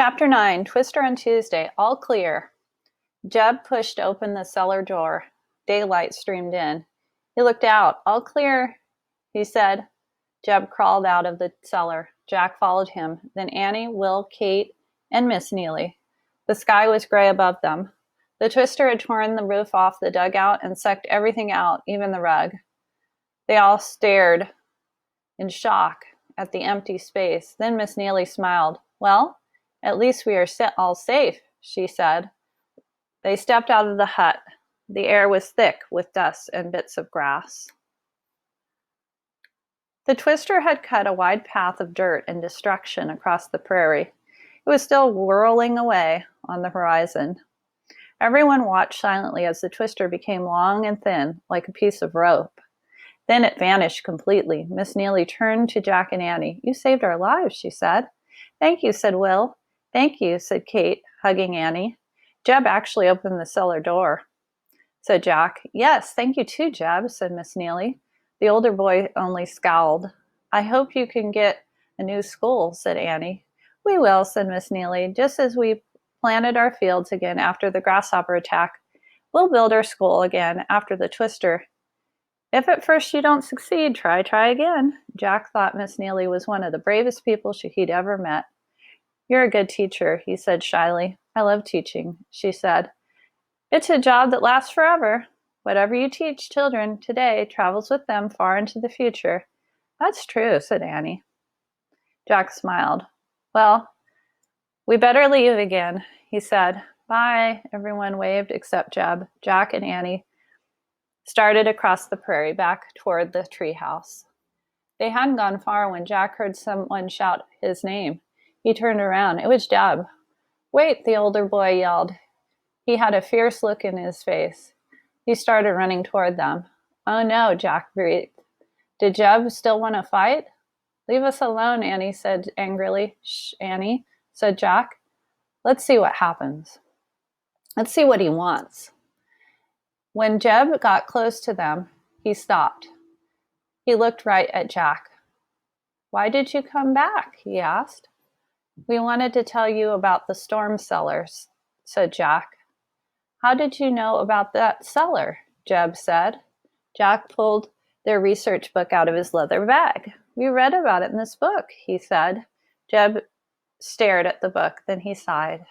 Chapter 9, Twister on Tuesday, all clear. Jeb pushed open the cellar door. Daylight streamed in. He looked out. All clear, he said. Jeb crawled out of the cellar. Jack followed him, then Annie, Will, Kate, and Miss Neely. The sky was gray above them. The Twister had torn the roof off the dugout and sucked everything out, even the rug. They all stared in shock at the empty space. Then Miss Neely smiled. Well, at least we are all safe, she said. They stepped out of the hut. The air was thick with dust and bits of grass. The Twister had cut a wide path of dirt and destruction across the prairie. It was still whirling away on the horizon. Everyone watched silently as the Twister became long and thin, like a piece of rope. Then it vanished completely. Miss Neely turned to Jack and Annie. You saved our lives, she said. Thank you, said Will. Thank you, said Kate, hugging Annie. Jeb actually opened the cellar door, said Jack. Yes, thank you too, Jeb, said Miss Neely. The older boy only scowled. I hope you can get a new school, said Annie. We will, said Miss Neely, just as we planted our fields again after the grasshopper attack. We'll build our school again after the Twister. If at first you don't succeed, try again. Jack thought Miss Neely was one of the bravest people he'd ever met. You're a good teacher, he said shyly. I love teaching, she said. It's a job that lasts forever. Whatever you teach children today travels with them far into the future. That's true, said Annie. Jack smiled. Well, we better leave again, he said. Bye, everyone waved except Jeb. Jack and Annie started across the prairie back toward the treehouse. They hadn't gone far when Jack heard someone shout his name. He turned around. It was Jeb. Wait, the older boy yelled. He had a fierce look in his face. He started running toward them. Oh no, Jack breathed. Did Jeb still want to fight? Leave us alone, Annie said angrily. Shh, Annie, said Jack. Let's see what happens. Let's see what he wants. When Jeb got close to them, he stopped. He looked right at Jack. Why did you come back? He asked. We wanted to tell you about the storm cellars, said Jack. How did you know about that cellar? Jeb said. Jack pulled their research book out of his leather bag. We read about it in this book, he said. Jeb stared at the book, then he sighed.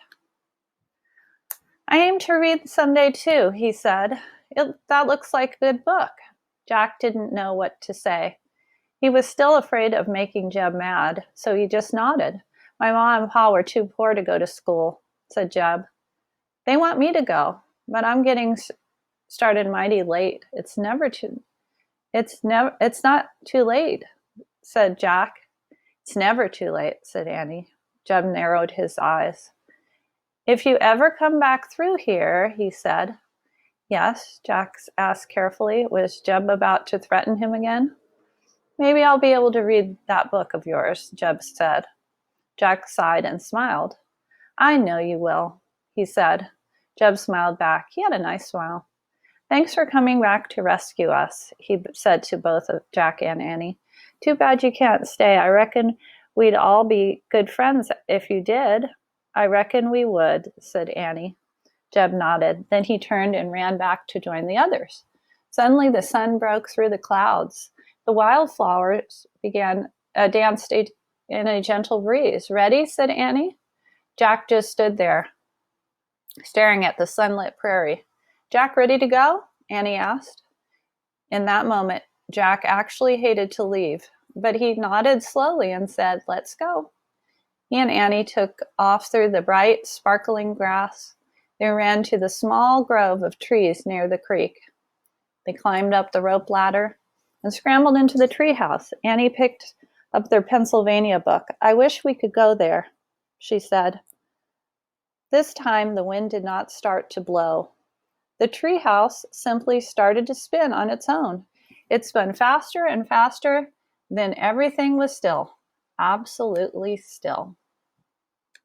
I aim to read someday too, he said. That looks like a good book. Jack didn't know what to say. He was still afraid of making Jeb mad, so he just nodded. My mom and pa were too poor to go to school, said Jeb. They want me to go, but I'm getting started mighty late. It's not too late, said Jack. It's never too late, said Annie. Jeb narrowed his eyes. If you ever come back through here, he said. Yes, Jack asked carefully. Was Jeb about to threaten him again? Maybe I'll be able to read that book of yours, Jeb said. Jack sighed and smiled. I know you will, he said. Jeb smiled back. He had a nice smile. Thanks for coming back to rescue us, he said to both of Jack and Annie. Too bad you can't stay. I reckon we'd all be good friends if you did. I reckon we would, said Annie. Jeb nodded. Then he turned and ran back to join the others. Suddenly the sun broke through the clouds. The wildflowers danced in a gentle breeze. Ready? Said Annie. Jack just stood there, staring at the sunlit prairie. Jack, ready to go? Annie asked. In that moment, Jack actually hated to leave, but he nodded slowly and said, let's go. He and Annie took off through the bright, sparkling grass. They ran to the small grove of trees near the creek. They climbed up the rope ladder and scrambled into the treehouse. Annie picked up their Pennsylvania book. I wish we could go there, she said. This time the wind did not start to blow. The treehouse simply started to spin on its own. It spun faster and faster, then everything was still, absolutely still.